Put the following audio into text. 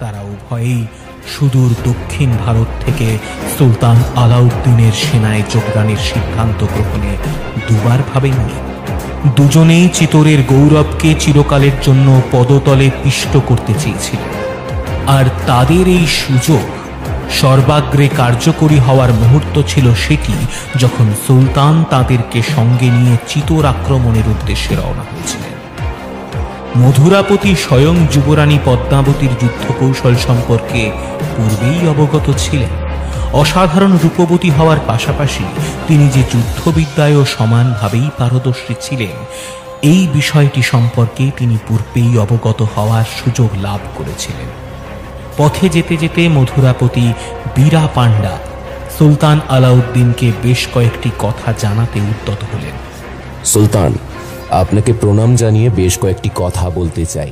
তারা উভয়েই সুদূর দক্ষিণ ভারত থেকে সুলতান আলাউদ্দিনের সেনায় যোগদানের সিদ্ধান্ত গ্রহণে দুবার ভাবেননি। দুজনেই চিতোরের গৌরবকে চিরকালের জন্য পদতলে পিষ্ট করতে চেয়েছিলেন, আর তাদের এই সুযোগ সর্বাগ্রে কার্যকরী হওয়ার মুহূর্ত ছিল সেটি যখন সুলতান তাদেরকে সঙ্গে নিয়ে চিতোর আক্রমণের উদ্দেশ্যে রওনা হয়েছিলেন। মধুরাপতি স্বয়ং যুবরানী পদ্মাবতীর যুদ্ধ কৌশল সম্পর্কে পূর্বেই অবগত ছিলেন। অসাধারণ রূপবতী হওয়ার পাশাপাশি তিনি যে যুদ্ধবিদ্যায়ও সমানভাবেই পারদর্শী ছিলেন, এই বিষয়টি সম্পর্কে তিনি পূর্বেই অবগত হওয়ার সুযোগ লাভ করেছিলেন। পথে যেতে যেতে মধুরাপতি বীরা পান্ডা সুলতান আলাউদ্দিনকে বেশ কয়েকটি কথা জানাতে উদ্যত হলেন। সুলতান, আপনাকে প্রণাম জানিয়ে বেশ কয়েকটি কথা বলতে চাই।